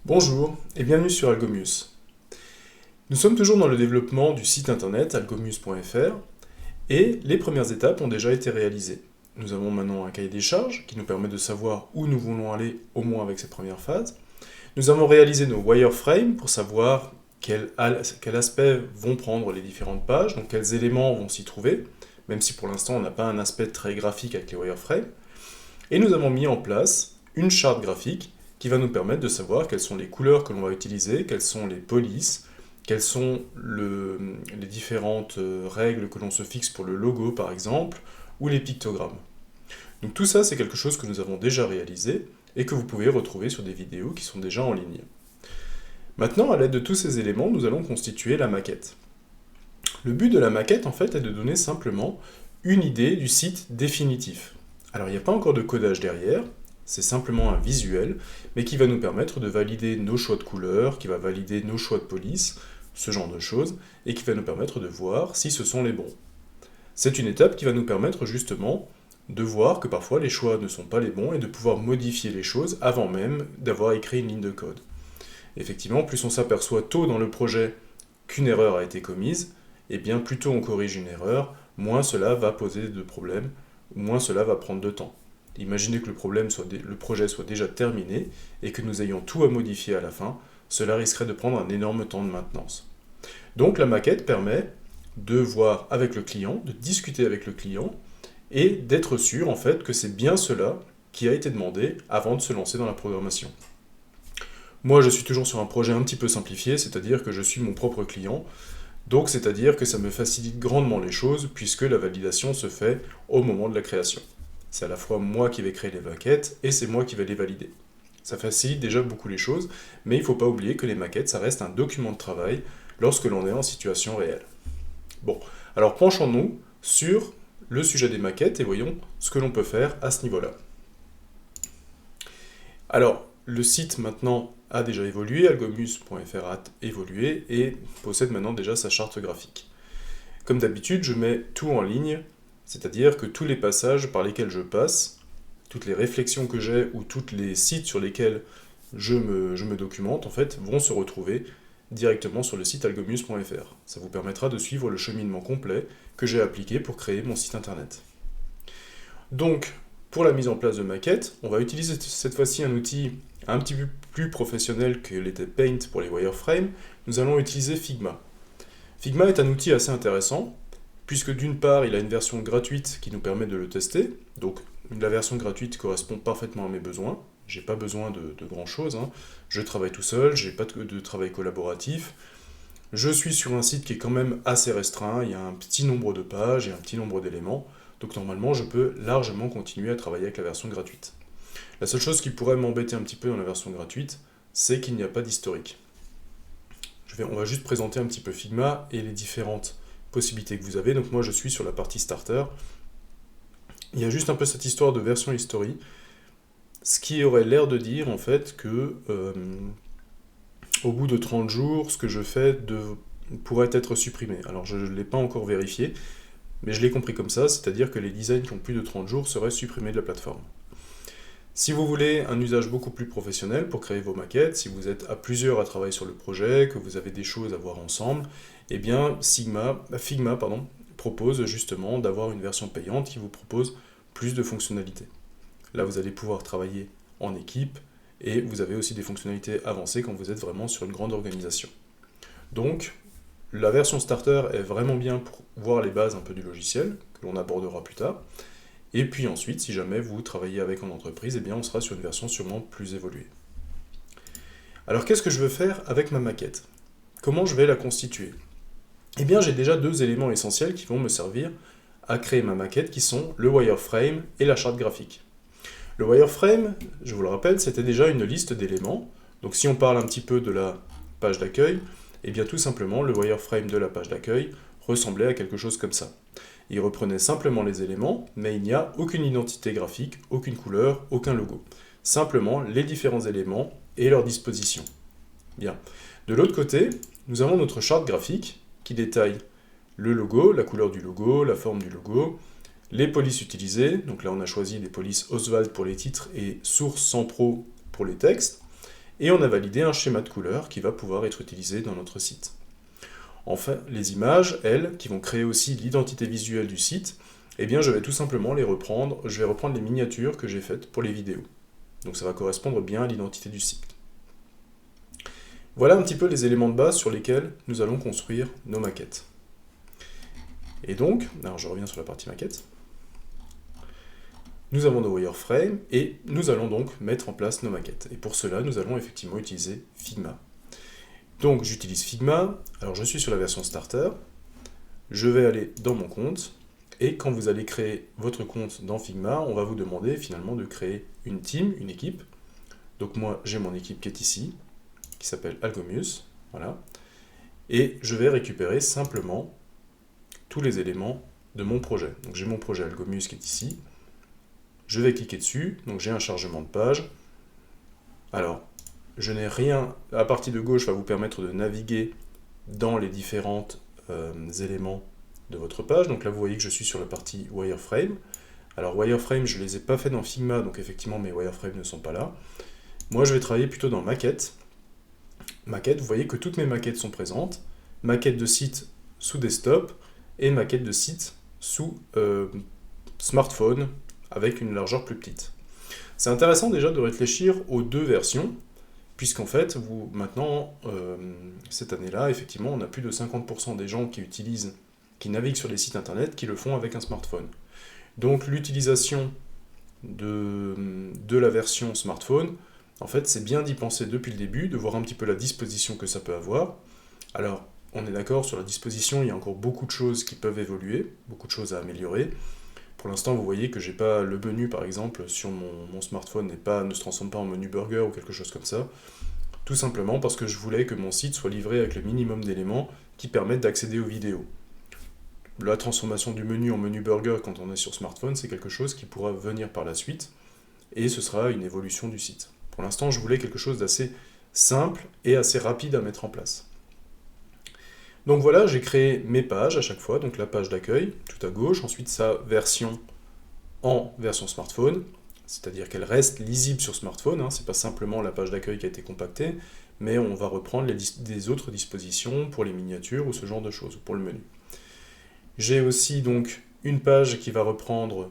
Bonjour et bienvenue sur Algomius. Nous sommes toujours dans le développement du site internet algomius.fr et les premières étapes ont déjà été réalisées. Nous avons maintenant un cahier des charges qui nous permet de savoir où nous voulons aller au moins avec cette première phase. Nous avons réalisé nos wireframes pour savoir quel aspect vont prendre les différentes pages, donc quels éléments vont s'y trouver, même si pour l'instant on n'a pas un aspect très graphique avec les wireframes. Et nous avons mis en place une charte graphique qui va nous permettre de savoir quelles sont les couleurs que l'on va utiliser, quelles sont les polices, quelles sont les différentes règles que l'on se fixe pour le logo par exemple, ou les pictogrammes. Donc tout ça c'est quelque chose que nous avons déjà réalisé et que vous pouvez retrouver sur des vidéos qui sont déjà en ligne. Maintenant, à l'aide de tous ces éléments, nous allons constituer la maquette. Le but de la maquette en fait est de donner simplement une idée du site définitif. Alors il n'y a pas encore de codage derrière, c'est simplement un visuel, mais qui va nous permettre de valider nos choix de couleurs, qui va valider nos choix de police, ce genre de choses, et qui va nous permettre de voir si ce sont les bons. C'est une étape qui va nous permettre justement de voir que parfois les choix ne sont pas les bons et de pouvoir modifier les choses avant même d'avoir écrit une ligne de code. Effectivement, plus on s'aperçoit tôt dans le projet qu'une erreur a été commise, et bien plus tôt on corrige une erreur, moins cela va poser de problèmes, moins cela va prendre de temps. Imaginez que le projet soit déjà terminé et que nous ayons tout à modifier à la fin, cela risquerait de prendre un énorme temps de maintenance. Donc la maquette permet de voir avec le client, de discuter avec le client et d'être sûr en fait que c'est bien cela qui a été demandé avant de se lancer dans la programmation. Moi je suis toujours sur un projet un petit peu simplifié, c'est-à-dire que je suis mon propre client, donc c'est-à-dire que ça me facilite grandement les choses puisque la validation se fait au moment de la création. C'est à la fois moi qui vais créer les maquettes et c'est moi qui vais les valider. Ça facilite déjà beaucoup les choses, mais il ne faut pas oublier que les maquettes, ça reste un document de travail lorsque l'on est en situation réelle. Bon, alors penchons-nous sur le sujet des maquettes et voyons ce que l'on peut faire à ce niveau-là. Alors, le site maintenant a déjà évolué, algomus.fr a évolué et possède maintenant déjà sa charte graphique. Comme d'habitude, je mets tout en ligne, c'est-à-dire que tous les passages par lesquels je passe, toutes les réflexions que j'ai ou tous les sites sur lesquels je me documente, en fait, vont se retrouver directement sur le site algomus.fr. Ça vous permettra de suivre le cheminement complet que j'ai appliqué pour créer mon site internet. Donc, pour la mise en place de maquettes, on va utiliser cette fois-ci un outil un petit peu plus professionnel que l'était Paint pour les wireframes. Nous allons utiliser Figma. Figma est un outil assez intéressant, puisque d'une part, il a une version gratuite qui nous permet de le tester. Donc, la version gratuite correspond parfaitement à mes besoins. J'ai pas besoin de grand-chose. Je travaille tout seul, j'ai pas de travail collaboratif. Je suis sur un site qui est quand même assez restreint. Il y a un petit nombre de pages et un petit nombre d'éléments. Donc, normalement, je peux largement continuer à travailler avec la version gratuite. La seule chose qui pourrait m'embêter un petit peu dans la version gratuite, c'est qu'il n'y a pas d'historique. On va juste présenter un petit peu Figma et les différentes possibilités que vous avez. Donc moi je suis sur la partie starter. Il y a juste un peu cette histoire de version history, ce qui aurait l'air de dire en fait que au bout de 30 jours, ce que je fais pourrait être supprimé. Alors je ne l'ai pas encore vérifié, mais je l'ai compris comme ça, c'est-à-dire que les designs qui ont plus de 30 jours seraient supprimés de la plateforme. Si vous voulez un usage beaucoup plus professionnel pour créer vos maquettes, si vous êtes à plusieurs à travailler sur le projet, que vous avez des choses à voir ensemble, eh bien Figma propose justement d'avoir une version payante qui vous propose plus de fonctionnalités. Là, vous allez pouvoir travailler en équipe et vous avez aussi des fonctionnalités avancées quand vous êtes vraiment sur une grande organisation. Donc, la version starter est vraiment bien pour voir les bases un peu du logiciel, que l'on abordera plus tard. Et puis ensuite, si jamais vous travaillez avec en entreprise, eh bien on sera sur une version sûrement plus évoluée. Alors qu'est-ce que je veux faire avec ma maquette? Comment je vais la constituer? Eh bien j'ai déjà deux éléments essentiels qui vont me servir à créer ma maquette, qui sont le wireframe et la charte graphique. Le wireframe, je vous le rappelle, c'était déjà une liste d'éléments. Donc si on parle un petit peu de la page d'accueil, eh bien tout simplement le wireframe de la page d'accueil ressemblait à quelque chose comme ça. Il reprenait simplement les éléments, mais il n'y a aucune identité graphique, aucune couleur, aucun logo. Simplement les différents éléments et leur disposition. Bien. De l'autre côté, nous avons notre charte graphique qui détaille le logo, la couleur du logo, la forme du logo, les polices utilisées. Donc là, on a choisi les polices Oswald pour les titres et Source sans pro pour les textes. et on a validé un schéma de couleur qui va pouvoir être utilisé dans notre site. Enfin, les images, elles, qui vont créer aussi l'identité visuelle du site, eh bien je vais tout simplement les reprendre, je vais reprendre les miniatures que j'ai faites pour les vidéos. Donc ça va correspondre bien à l'identité du site. Voilà un petit peu les éléments de base sur lesquels nous allons construire nos maquettes. Et donc, alors je reviens sur la partie maquette. Nous avons nos wireframes et nous allons donc mettre en place nos maquettes. Et pour cela, nous allons effectivement utiliser Figma. Donc j'utilise Figma, alors je suis sur la version starter, je vais aller dans mon compte, et quand vous allez créer votre compte dans Figma, on va vous demander finalement de créer une team, une équipe. Donc moi j'ai mon équipe qui est ici, qui s'appelle Algomius, voilà. Et je vais récupérer simplement tous les éléments de mon projet. Donc j'ai mon projet Algomius qui est ici, je vais cliquer dessus, donc j'ai un chargement de page. Alors, je n'ai rien, la partie de gauche va vous permettre de naviguer dans les différents éléments de votre page. Donc là, vous voyez que je suis sur la partie wireframe. Alors, wireframe, je ne les ai pas fait dans Figma, donc effectivement, mes wireframes ne sont pas là. Moi, je vais travailler plutôt dans maquette. Maquette, vous voyez que toutes mes maquettes sont présentes. Maquette de site sous desktop et maquette de site sous smartphone avec une largeur plus petite. C'est intéressant déjà de réfléchir aux deux versions, puisqu'en fait, maintenant, cette année-là, effectivement, on a plus de 50% des gens qui naviguent sur les sites internet qui le font avec un smartphone. Donc l'utilisation de la version smartphone, en fait, c'est bien d'y penser depuis le début, de voir un petit peu la disposition que ça peut avoir. Alors, on est d'accord, sur la disposition, il y a encore beaucoup de choses qui peuvent évoluer, beaucoup de choses à améliorer. Pour l'instant, vous voyez que j'ai pas le menu, par exemple, sur mon smartphone ne se transforme pas en menu burger ou quelque chose comme ça. Tout simplement parce que je voulais que mon site soit livré avec le minimum d'éléments qui permettent d'accéder aux vidéos. La transformation du menu en menu burger quand on est sur smartphone, c'est quelque chose qui pourra venir par la suite, et ce sera une évolution du site. Pour l'instant, je voulais quelque chose d'assez simple et assez rapide à mettre en place. Donc voilà, j'ai créé mes pages à chaque fois, donc la page d'accueil, tout à gauche, ensuite sa version en version smartphone, c'est-à-dire qu'elle reste lisible sur smartphone, hein, c'est pas simplement la page d'accueil qui a été compactée, mais on va reprendre des autres dispositions pour les miniatures ou ce genre de choses, pour le menu. J'ai aussi donc une page qui va reprendre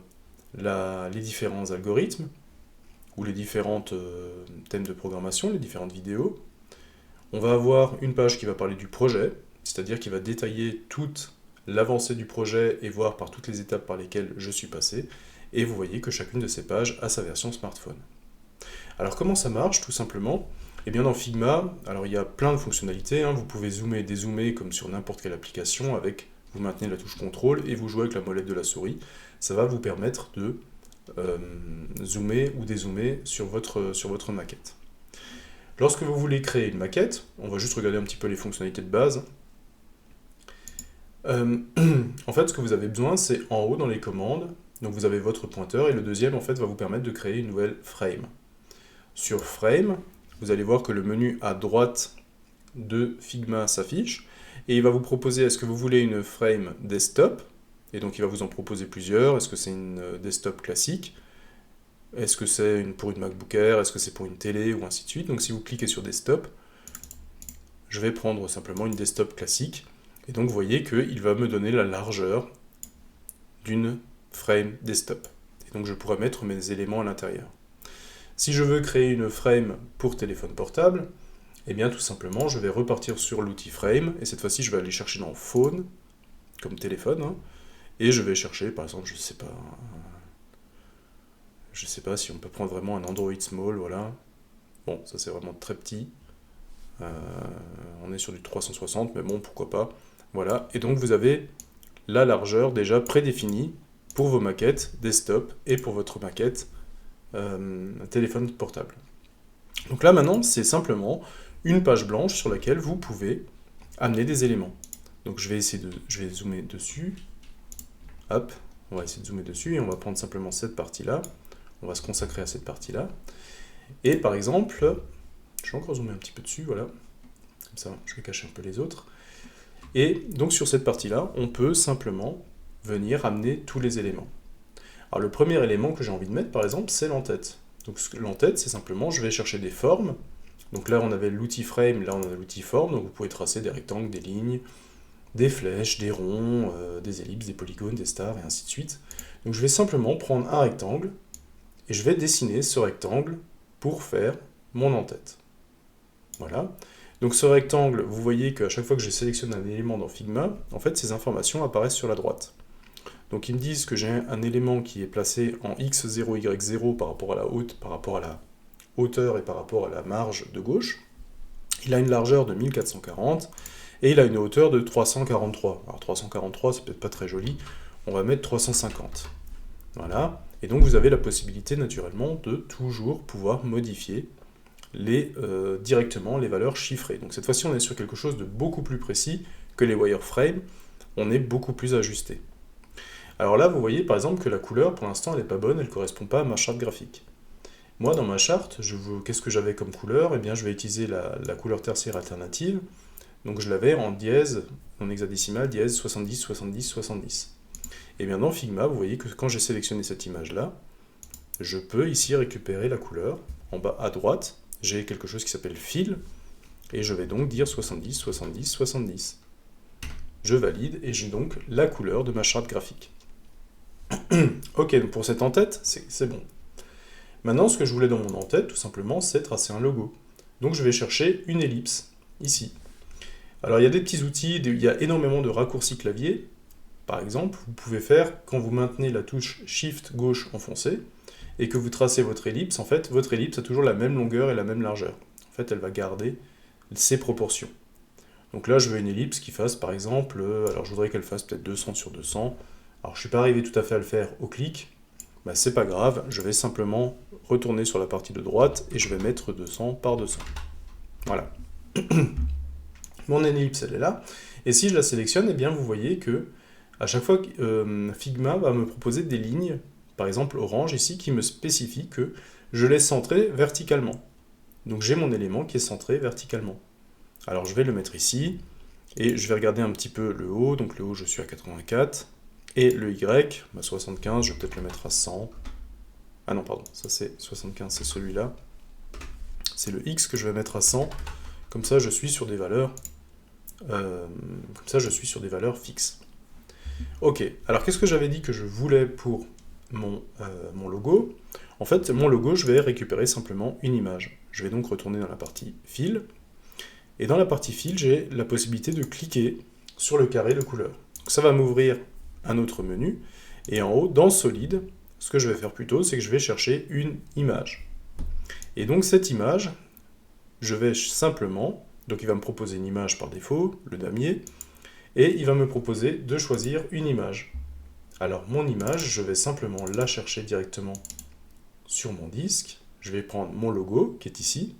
les différents algorithmes, ou les différents thèmes de programmation, les différentes vidéos. On va avoir une page qui va parler du projet, c'est-à-dire qui va détailler toute l'avancée du projet et voir par toutes les étapes par lesquelles je suis passé. Et vous voyez que chacune de ces pages a sa version smartphone. Alors comment ça marche tout simplement? Eh bien dans Figma, alors il y a plein de fonctionnalités, hein. Vous pouvez zoomer et dézoomer comme sur n'importe quelle application, vous maintenez la touche contrôle et vous jouez avec la molette de la souris. Ça va vous permettre de zoomer ou dézoomer sur votre maquette. Lorsque vous voulez créer une maquette, on va juste regarder un petit peu les fonctionnalités de base. En fait, ce que vous avez besoin, c'est en haut dans les commandes, donc vous avez votre pointeur, et le deuxième, en fait, va vous permettre de créer une nouvelle frame. Sur Frame, vous allez voir que le menu à droite de Figma s'affiche, et il va vous proposer, est-ce que vous voulez une frame desktop, et donc il va vous en proposer plusieurs, est-ce que c'est une desktop classique, est-ce que c'est pour une MacBook Air, est-ce que c'est pour une télé, ou ainsi de suite. Donc si vous cliquez sur desktop, je vais prendre simplement une desktop classique, et donc vous voyez qu'il va me donner la largeur d'une frame desktop. Et donc je pourrais mettre mes éléments à l'intérieur. Si je veux créer une frame pour téléphone portable, eh bien tout simplement je vais repartir sur l'outil frame, et cette fois-ci je vais aller chercher dans phone, comme téléphone, hein, et je vais chercher par exemple, je sais pas si on peut prendre vraiment un Android Small, voilà. Bon, ça c'est vraiment très petit. On est sur du 360, mais bon, pourquoi pas. Voilà, et donc vous avez la largeur déjà prédéfinie pour vos maquettes desktop et pour votre maquette téléphone portable. Donc là maintenant, c'est simplement une page blanche sur laquelle vous pouvez amener des éléments. Donc je vais zoomer dessus. Hop, on va essayer de zoomer dessus et on va prendre simplement cette partie-là. On va se consacrer à cette partie-là. Et par exemple, je vais encore zoomer un petit peu dessus, voilà. Comme ça, je vais cacher un peu les autres. Et donc sur cette partie-là, on peut simplement venir amener tous les éléments. Alors le premier élément que j'ai envie de mettre, par exemple, c'est l'entête. Donc l'entête, c'est simplement, je vais chercher des formes Donc là, on avait l'outil frame, là, on a l'outil forme, donc vous pouvez tracer des rectangles, des lignes, des flèches, des ronds, des ellipses, des polygones, des stars, et ainsi de suite. Donc je vais simplement prendre un rectangle, et je vais dessiner ce rectangle pour faire mon en-tête. Voilà. Donc ce rectangle, vous voyez qu'à chaque fois que je sélectionne un élément dans Figma, en fait, ces informations apparaissent sur la droite. Donc ils me disent que j'ai un élément qui est placé en x0, y0 par rapport à la hauteur et par rapport à la marge de gauche. Il a une largeur de 1440 et il a une hauteur de 343. Alors 343, c'est peut-être pas très joli, on va mettre 350. Voilà, et donc vous avez la possibilité naturellement de toujours pouvoir modifier directement les valeurs chiffrées. Donc cette fois-ci, on est sur quelque chose de beaucoup plus précis que les wireframes, on est beaucoup plus ajusté. Alors là, vous voyez par exemple que la couleur, pour l'instant, elle n'est pas bonne, elle ne correspond pas à ma charte graphique. Moi, dans ma charte, qu'est-ce que j'avais comme couleur? Eh bien, je vais utiliser la couleur tertiaire alternative. Donc je l'avais en dièse, en hexadécimal, dièse 70, 70, 70. Et bien dans Figma, vous voyez que quand j'ai sélectionné cette image-là, je peux ici récupérer la couleur. En bas à droite, j'ai quelque chose qui s'appelle fil, et je vais donc dire 70, 70, 70. Je valide, et j'ai donc la couleur de ma charte graphique. Ok, donc pour cette en-tête, c'est bon. Maintenant, ce que je voulais dans mon en-tête, tout simplement, c'est tracer un logo. Donc je vais chercher une ellipse, ici. Alors il y a des petits outils, il y a énormément de raccourcis clavier. Par exemple, vous pouvez faire, quand vous maintenez la touche Shift gauche enfoncée, et que vous tracez votre ellipse, en fait, votre ellipse a toujours la même longueur et la même largeur. En fait, elle va garder ses proportions. Donc là, je veux une ellipse qui fasse, par exemple, alors je voudrais qu'elle fasse peut-être 200 sur 200. Alors je ne suis pas arrivé tout à fait à le faire au clic, bah, c'est pas grave, je vais simplement retourner sur la partie de droite et je vais mettre 200 par 200. Voilà. Mon ellipse, elle est là. Et si je la sélectionne, eh bien vous voyez que à chaque fois, Figma va me proposer des lignes, par exemple orange ici, qui me spécifie que je l'ai centré verticalement. Donc j'ai mon élément qui est centré verticalement. Alors je vais le mettre ici, et je vais regarder un petit peu le haut. Donc le haut, je suis à 84. Et le Y, 75, je vais peut-être le mettre à 100. Ah non, pardon, ça c'est 75, c'est celui-là. C'est le X que je vais mettre à 100. Comme ça, je suis sur des valeurs, fixes. Ok, alors qu'est-ce que j'avais dit que je voulais pour mon logo? En fait, mon logo, je vais récupérer simplement une image. Je vais donc retourner dans la partie fil. Et dans la partie fil, j'ai la possibilité de cliquer sur le carré de couleur. Donc ça va m'ouvrir un autre menu. Et en haut, dans Solide, ce que je vais faire plutôt, c'est que je vais chercher une image. Et donc cette image, je vais simplement, donc il va me proposer une image par défaut, le damier, et il va me proposer de choisir une image. Alors mon image, je vais simplement la chercher directement sur mon disque, je vais prendre mon logo qui est ici,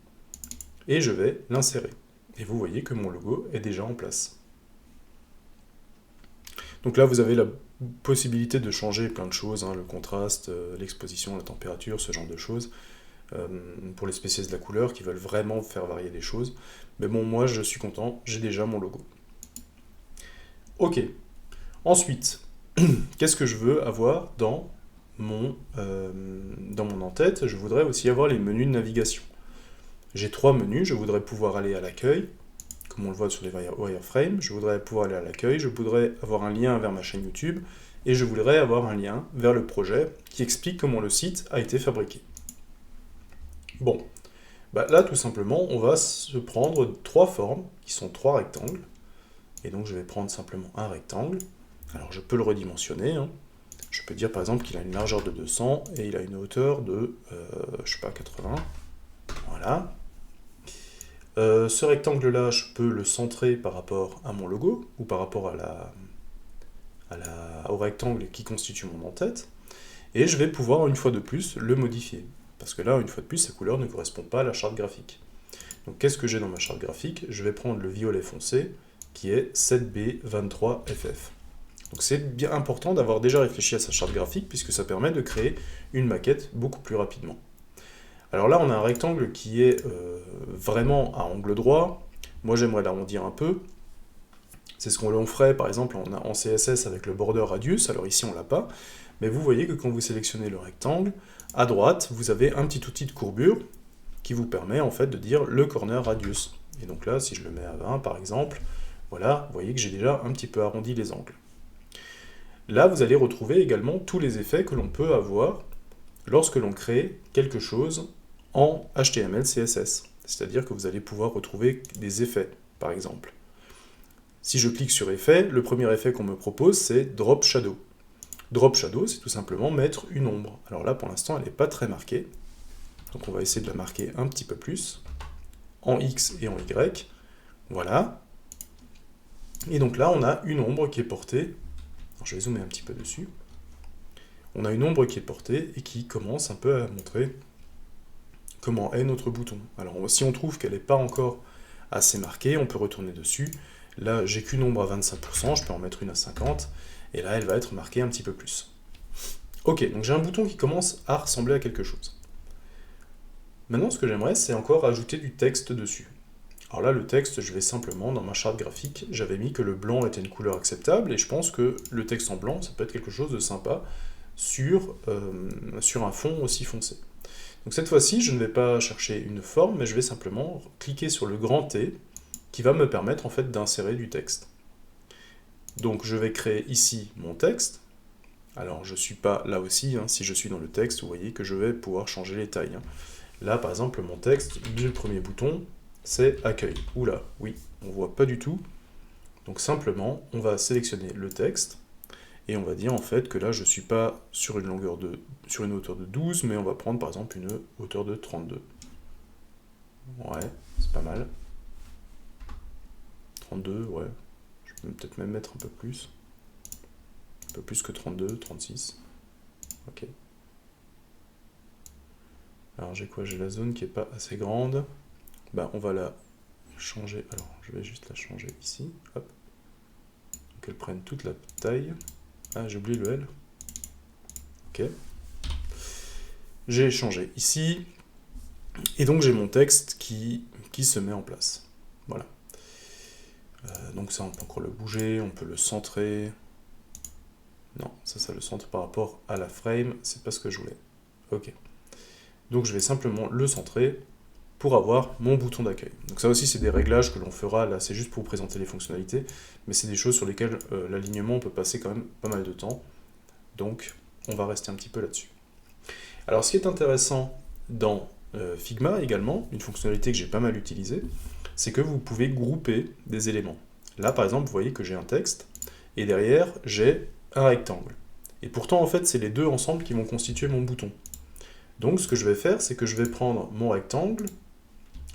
et je vais l'insérer. Et vous voyez que mon logo est déjà en place. Donc là, vous avez la possibilité de changer plein de choses, le contraste, l'exposition, la température, ce genre de choses, pour les spécialistes de la couleur qui veulent vraiment faire varier les choses. Mais bon, moi, je suis content, j'ai déjà mon logo. Ok. Ensuite, qu'est-ce que je veux avoir dans mon en-tête? Je voudrais aussi avoir les menus de navigation. J'ai 3 menus, je voudrais pouvoir aller à l'accueil, comme on le voit sur les wireframes, je voudrais pouvoir aller à l'accueil, je voudrais avoir un lien vers ma chaîne YouTube, et je voudrais avoir un lien vers le projet qui explique comment le site a été fabriqué. Bon, bah là tout simplement, on va se prendre 3 formes, qui sont 3 rectangles, et donc je vais prendre simplement un rectangle. Alors je peux le redimensionner, je peux dire par exemple qu'il a une largeur de 200, et il a une hauteur de, je sais pas, 80, voilà. Ce rectangle-là, je peux le centrer par rapport à mon logo, ou par rapport au rectangle qui constitue mon en-tête, et je vais pouvoir, une fois de plus, le modifier. Parce que là, une fois de plus, sa couleur ne correspond pas à la charte graphique. Donc qu'est-ce que j'ai dans ma charte graphique? Je vais prendre le violet foncé, qui est 7B23FF. Donc c'est bien important d'avoir déjà réfléchi à sa charte graphique, puisque ça permet de créer une maquette beaucoup plus rapidement. Alors là, on a un rectangle qui est vraiment à angle droit. Moi, j'aimerais l'arrondir un peu. C'est ce qu'on ferait, par exemple, en CSS avec le border radius. Alors ici, on ne l'a pas. Mais vous voyez que quand vous sélectionnez le rectangle, à droite, vous avez un petit outil de courbure qui vous permet en fait de dire le corner radius. Et donc là, si je le mets à 20 par exemple, voilà, vous voyez que j'ai déjà un petit peu arrondi les angles. Là, vous allez retrouver également tous les effets que l'on peut avoir lorsque l'on crée quelque chose en HTML, CSS. C'est-à-dire que vous allez pouvoir retrouver des effets, par exemple. Si je clique sur effet, le premier effet qu'on me propose, c'est Drop Shadow. Drop Shadow, c'est tout simplement mettre une ombre. Alors là, pour l'instant, elle n'est pas très marquée. Donc on va essayer de la marquer un petit peu plus, en X et en Y. Voilà. Et donc là, on a une ombre qui est portée. Alors, je vais zoomer un petit peu dessus. On a une ombre qui est portée et qui commence un peu à montrer comment est notre bouton. Alors si on trouve qu'elle n'est pas encore assez marquée, on peut retourner dessus. Là, j'ai qu'une ombre à 25%, je peux en mettre une à 50%, et là, elle va être marquée un petit peu plus. Ok, donc j'ai un bouton qui commence à ressembler à quelque chose. Maintenant, ce que j'aimerais, c'est encore ajouter du texte dessus. Alors là, le texte, je vais simplement, dans ma charte graphique, j'avais mis que le blanc était une couleur acceptable, et je pense que le texte en blanc, ça peut être quelque chose de sympa sur un fond aussi foncé. Donc cette fois-ci, je ne vais pas chercher une forme, mais je vais simplement cliquer sur le grand T, qui va me permettre en fait d'insérer du texte. Donc je vais créer ici mon texte. Alors je ne suis pas là aussi, hein, si je suis dans le texte, vous voyez que je vais pouvoir changer les tailles. Là par exemple, mon texte du premier bouton, c'est accueil. Oula, oui, on ne voit pas du tout. Donc simplement, on va sélectionner le texte, et on va dire en fait que là je ne suis pas sur une hauteur de 12, mais on va prendre par exemple une hauteur de 32. Ouais, c'est pas mal. 32, ouais. Je peux peut-être même mettre un peu plus. Un peu plus que 32, 36. Ok. Alors j'ai quoi? J'ai la zone qui n'est pas assez grande. Bah on va la changer. Alors je vais juste la changer ici. Hop. Donc elle prenne toute la taille. Ah, j'ai oublié le L. Ok. J'ai changé ici. Et donc j'ai mon texte qui se met en place. Voilà. Donc ça, on peut encore le bouger, on peut le centrer. Non, ça le centre par rapport à la frame, c'est pas ce que je voulais. Ok. Donc je vais simplement le centrer pour avoir mon bouton d'accueil. Donc ça aussi, c'est des réglages que l'on fera, là c'est juste pour vous présenter les fonctionnalités, mais c'est des choses sur lesquelles l'alignement peut passer quand même pas mal de temps. Donc on va rester un petit peu là-dessus. Alors ce qui est intéressant dans Figma également, une fonctionnalité que j'ai pas mal utilisée, c'est que vous pouvez grouper des éléments. Là, par exemple, vous voyez que j'ai un texte, et derrière, j'ai un rectangle. Et pourtant, en fait, c'est les deux ensemble qui vont constituer mon bouton. Donc, ce que je vais faire, c'est que je vais prendre mon rectangle,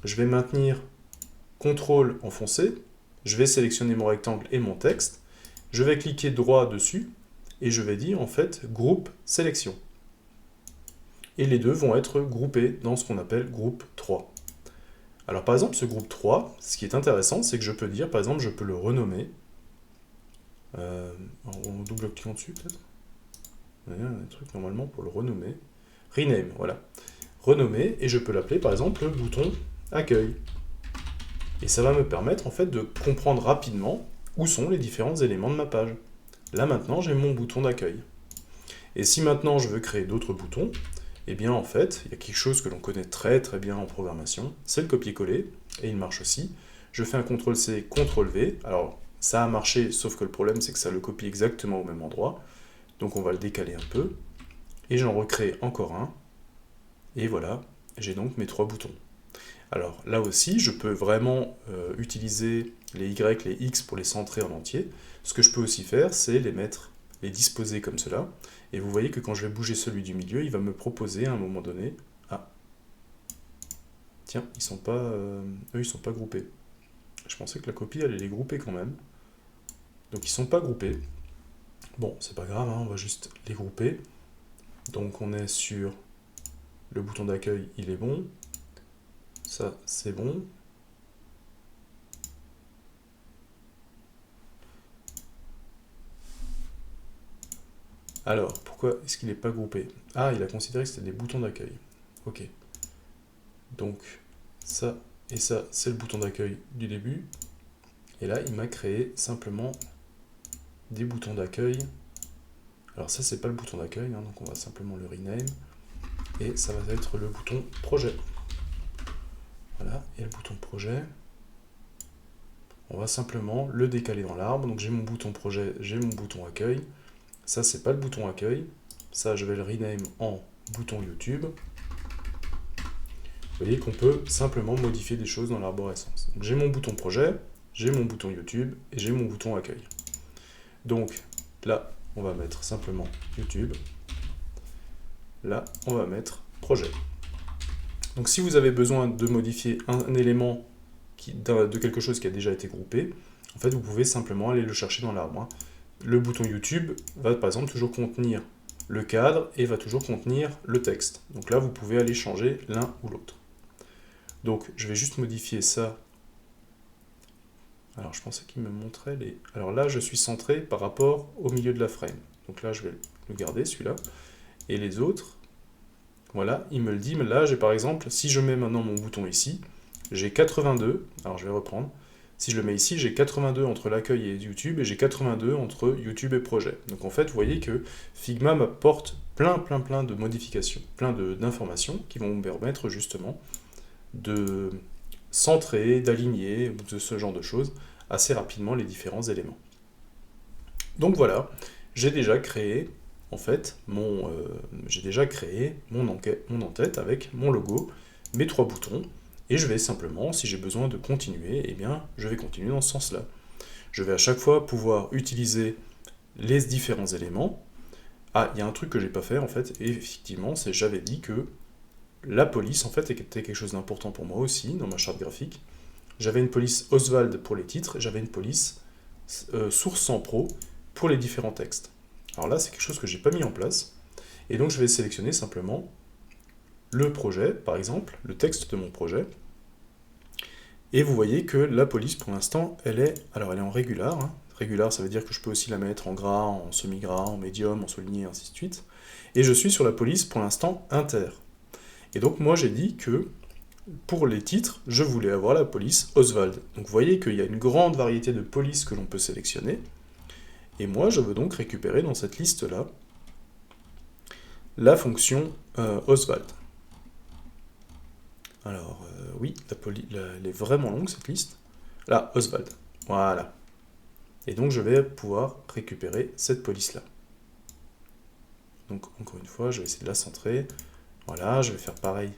je vais maintenir CTRL enfoncé, je vais sélectionner mon rectangle et mon texte, je vais cliquer droit dessus, et je vais dire, en fait, groupe sélection. Et les deux vont être groupés dans ce qu'on appelle groupe 3. Alors par exemple, ce groupe 3, ce qui est intéressant, c'est que je peux dire, par exemple, je peux le renommer, en double-cliquant dessus peut-être. Il y a un truc normalement pour le renommer. Rename, voilà. Renommer, et je peux l'appeler par exemple le bouton accueil. Et ça va me permettre en fait de comprendre rapidement où sont les différents éléments de ma page. Là maintenant, j'ai mon bouton d'accueil. Et si maintenant je veux créer d'autres boutons, eh bien en fait, il y a quelque chose que l'on connaît très très bien en programmation, c'est le copier-coller, et il marche aussi. Je fais un CTRL-C, CTRL-V, alors ça a marché, sauf que le problème c'est que ça le copie exactement au même endroit, donc on va le décaler un peu, et j'en recrée encore un, et voilà, j'ai donc mes trois boutons. Alors là aussi, je peux vraiment utiliser les Y, les X pour les centrer en entier. Ce que je peux aussi faire, c'est les disposer comme cela. Et vous voyez que quand je vais bouger celui du milieu, il va me proposer à un moment donné... Ah, tiens, eux, ils sont pas groupés. Je pensais que la copie allait les grouper quand même. Donc ils sont pas groupés. Bon, c'est pas grave, hein, on va juste les grouper. Donc on est sur le bouton d'accueil, il est bon. Ça, c'est bon. Alors, pourquoi est-ce qu'il n'est pas groupé? Ah, il a considéré que c'était des boutons d'accueil. Ok. Donc, ça et ça, c'est le bouton d'accueil du début. Et là, il m'a créé simplement des boutons d'accueil. Alors ça, c'est pas le bouton d'accueil, hein, donc on va simplement le rename. Et ça va être le bouton projet. Voilà, et le bouton projet, on va simplement le décaler dans l'arbre. Donc j'ai mon bouton projet, j'ai mon bouton accueil. Ça, c'est pas le bouton accueil. Ça, je vais le rename en bouton YouTube. Vous voyez qu'on peut simplement modifier des choses dans l'arborescence. Donc j'ai mon bouton projet, j'ai mon bouton YouTube et j'ai mon bouton accueil. Donc là, on va mettre simplement YouTube. Là, on va mettre projet. Donc si vous avez besoin de modifier un élément de quelque chose qui a déjà été groupé, en fait, vous pouvez simplement aller le chercher dans l'arbre. Le bouton YouTube va par exemple toujours contenir le cadre et va toujours contenir le texte. Donc là, vous pouvez aller changer l'un ou l'autre. Donc je vais juste modifier ça. Alors je pensais qu'il me montrait les... Alors là, je suis centré par rapport au milieu de la frame. Donc là, je vais le garder, celui-là. Et les autres, voilà, il me le dit. Mais là, j'ai par exemple, si je mets maintenant mon bouton ici, j'ai 82. Alors je vais reprendre. Si je le mets ici, j'ai 82 entre l'accueil et YouTube, et j'ai 82 entre YouTube et projet. Donc en fait, vous voyez que Figma m'apporte plein de modifications, plein d'informations qui vont me permettre justement de centrer, d'aligner, de ce genre de choses, assez rapidement les différents éléments. Donc voilà, j'ai déjà créé, en fait, mon en-tête avec mon logo, mes 3 boutons, et je vais simplement, si j'ai besoin de continuer, eh bien, je vais continuer dans ce sens-là. Je vais à chaque fois pouvoir utiliser les différents éléments. Ah, il y a un truc que j'ai pas fait, en fait, et effectivement, c'est j'avais dit que la police, en fait, était quelque chose d'important pour moi aussi, dans ma charte graphique. J'avais une police Oswald pour les titres, et j'avais une police Source sans Pro pour les différents textes. Alors là, c'est quelque chose que j'ai pas mis en place, et donc je vais sélectionner simplement le projet, par exemple, le texte de mon projet, et vous voyez que la police, pour l'instant, elle est en régular. Hein. Régular, ça veut dire que je peux aussi la mettre en gras, en semi-gras, en médium, en souligné, ainsi de suite. Et je suis sur la police, pour l'instant, inter. Et donc moi, j'ai dit que, pour les titres, je voulais avoir la police Oswald. Donc vous voyez qu'il y a une grande variété de polices que l'on peut sélectionner. Et moi, je veux donc récupérer dans cette liste-là la fonction Oswald. Alors, oui, elle est vraiment longue, cette liste. Là, Oswald. Voilà. Et donc, je vais pouvoir récupérer cette police-là. Donc, encore une fois, je vais essayer de la centrer. Voilà, je vais faire pareil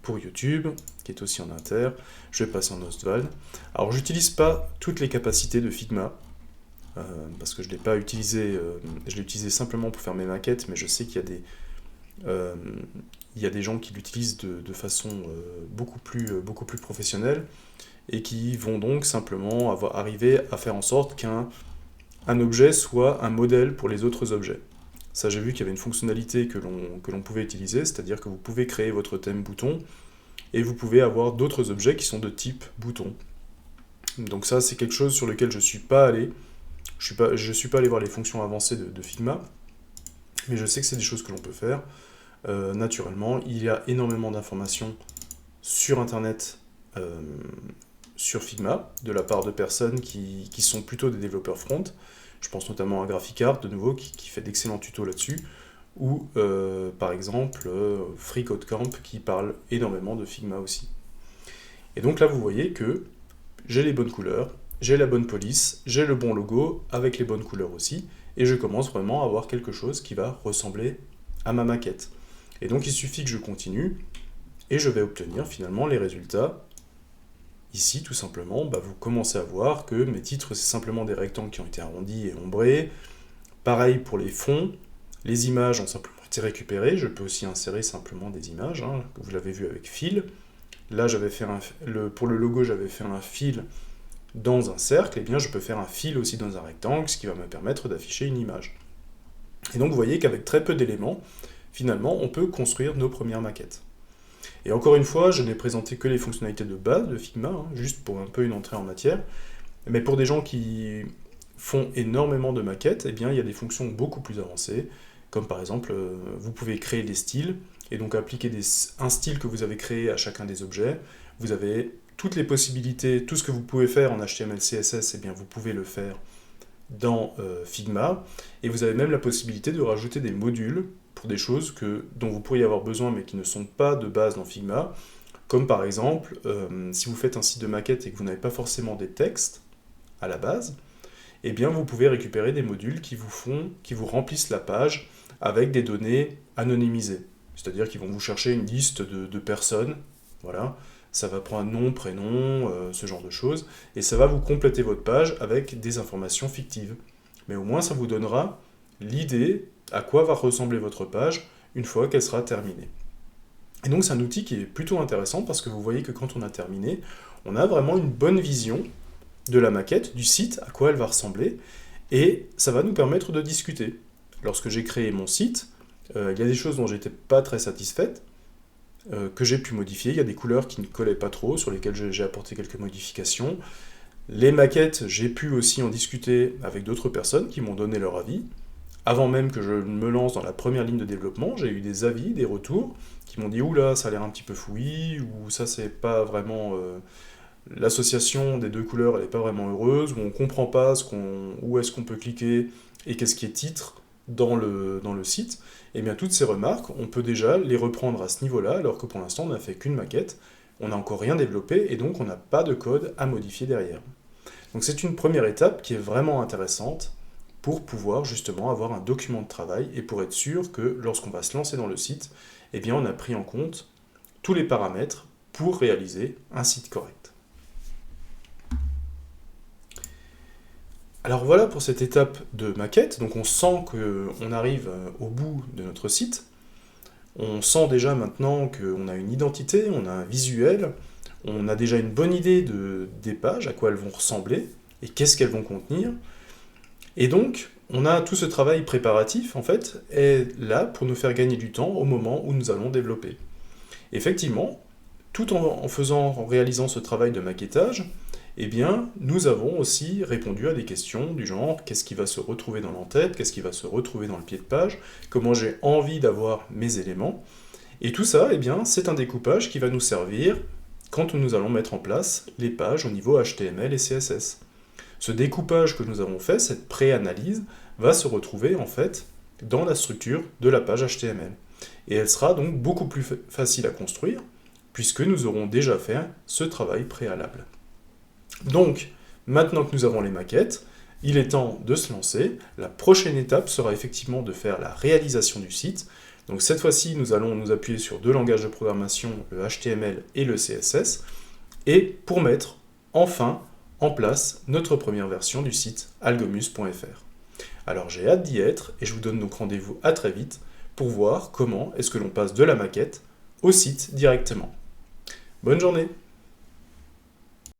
pour YouTube, qui est aussi en inter. Je vais passer en Oswald. Alors, j'utilise pas toutes les capacités de Figma, parce que je ne l'ai pas utilisé, je l'ai utilisé simplement pour faire mes maquettes, mais je sais qu'il y a des gens qui l'utilisent de façon beaucoup plus professionnelle, et qui vont donc simplement arriver à faire en sorte qu'un objet soit un modèle pour les autres objets. Ça, j'ai vu qu'il y avait une fonctionnalité que l'on pouvait utiliser, c'est-à-dire que vous pouvez créer votre thème bouton, et vous pouvez avoir d'autres objets qui sont de type bouton. Donc ça, c'est quelque chose sur lequel je ne suis pas allé. Je suis pas allé voir les fonctions avancées de Figma, mais je sais que c'est des choses que l'on peut faire. Naturellement, il y a énormément d'informations sur Internet, sur Figma, de la part de personnes qui sont plutôt des développeurs front. Je pense notamment à GraphiCart, de nouveau, qui fait d'excellents tutos là-dessus, ou par exemple FreeCodeCamp, qui parle énormément de Figma aussi. Et donc là, vous voyez que j'ai les bonnes couleurs, j'ai la bonne police, j'ai le bon logo, avec les bonnes couleurs aussi, et je commence vraiment à avoir quelque chose qui va ressembler à ma maquette. Et donc il suffit que je continue, et je vais obtenir finalement les résultats. Ici, tout simplement, vous commencez à voir que mes titres, c'est simplement des rectangles qui ont été arrondis et ombrés. Pareil pour les fonds, les images ont simplement été récupérées. Je peux aussi insérer simplement des images, hein, vous l'avez vu avec fil. Là, j'avais fait pour le logo, j'avais fait un fil dans un cercle, et bien je peux faire un fil aussi dans un rectangle, ce qui va me permettre d'afficher une image. Et donc vous voyez qu'avec très peu d'éléments, finalement, on peut construire nos premières maquettes. Et encore une fois, je n'ai présenté que les fonctionnalités de base de Figma, hein, juste pour un peu une entrée en matière. Mais pour des gens qui font énormément de maquettes, eh bien, il y a des fonctions beaucoup plus avancées, comme par exemple, vous pouvez créer des styles, et donc appliquer un style que vous avez créé à chacun des objets. Vous avez toutes les possibilités, tout ce que vous pouvez faire en HTML, CSS, eh bien, vous pouvez le faire dans Figma, et vous avez même la possibilité de rajouter des modules pour des choses dont vous pourriez avoir besoin mais qui ne sont pas de base dans Figma, Comme par exemple, si vous faites un site de maquette et que vous n'avez pas forcément des textes à la base, eh bien vous pouvez récupérer des modules qui vous remplissent la page avec des données anonymisées. C'est-à-dire qu'ils vont vous chercher une liste de personnes, voilà, ça va prendre un nom, prénom, ce genre de choses, et ça va vous compléter votre page avec des informations fictives. Mais au moins ça vous donnera l'idée à quoi va ressembler votre page une fois qu'elle sera terminée. Et donc c'est un outil qui est plutôt intéressant parce que vous voyez que quand on a terminé, on a vraiment une bonne vision de la maquette, du site, à quoi elle va ressembler, et ça va nous permettre de discuter. Lorsque j'ai créé mon site, il y a des choses dont j'étais pas très satisfaite, que j'ai pu modifier. Il y a des couleurs qui ne collaient pas trop, sur lesquelles j'ai apporté quelques modifications. Les maquettes, j'ai pu aussi en discuter avec d'autres personnes qui m'ont donné leur avis. Avant même que je me lance dans la première ligne de développement, j'ai eu des avis, des retours, qui m'ont dit « Oula, ça a l'air un petit peu fouillis » ou « Ça, c'est pas vraiment... l'association des deux couleurs, elle n'est pas vraiment heureuse » ou « On comprend pas où est-ce qu'on peut cliquer et qu'est-ce qui est titre dans le site ». Et bien toutes ces remarques, on peut déjà les reprendre à ce niveau-là, alors que pour l'instant, on n'a fait qu'une maquette, on n'a encore rien développé, et donc on n'a pas de code à modifier derrière. Donc c'est une première étape qui est vraiment intéressante pour pouvoir justement avoir un document de travail et pour être sûr que lorsqu'on va se lancer dans le site, eh bien on a pris en compte tous les paramètres pour réaliser un site correct. Alors voilà pour cette étape de maquette, donc on sent qu'on arrive au bout de notre site, on sent déjà maintenant qu'on a une identité, on a un visuel, on a déjà une bonne idée des pages, à quoi elles vont ressembler, et qu'est-ce qu'elles vont contenir, et donc on a tout ce travail préparatif, en fait, est là pour nous faire gagner du temps au moment où nous allons développer. Effectivement, tout en réalisant ce travail de maquettage, eh bien, nous avons aussi répondu à des questions du genre qu'est-ce qui va se retrouver dans l'entête, qu'est-ce qui va se retrouver dans le pied de page, comment j'ai envie d'avoir mes éléments. Et tout ça, eh bien, c'est un découpage qui va nous servir quand nous allons mettre en place les pages au niveau HTML et CSS. Ce découpage que nous avons fait, cette pré-analyse, va se retrouver en fait dans la structure de la page HTML. Et elle sera donc beaucoup plus facile à construire, puisque nous aurons déjà fait ce travail préalable. Donc, maintenant que nous avons les maquettes, il est temps de se lancer. La prochaine étape sera effectivement de faire la réalisation du site. Donc cette fois-ci, nous allons nous appuyer sur deux langages de programmation, le HTML et le CSS, et pour mettre enfin en place notre première version du site algomus.fr. Alors j'ai hâte d'y être, et je vous donne donc rendez-vous à très vite pour voir comment est-ce que l'on passe de la maquette au site directement. Bonne journée!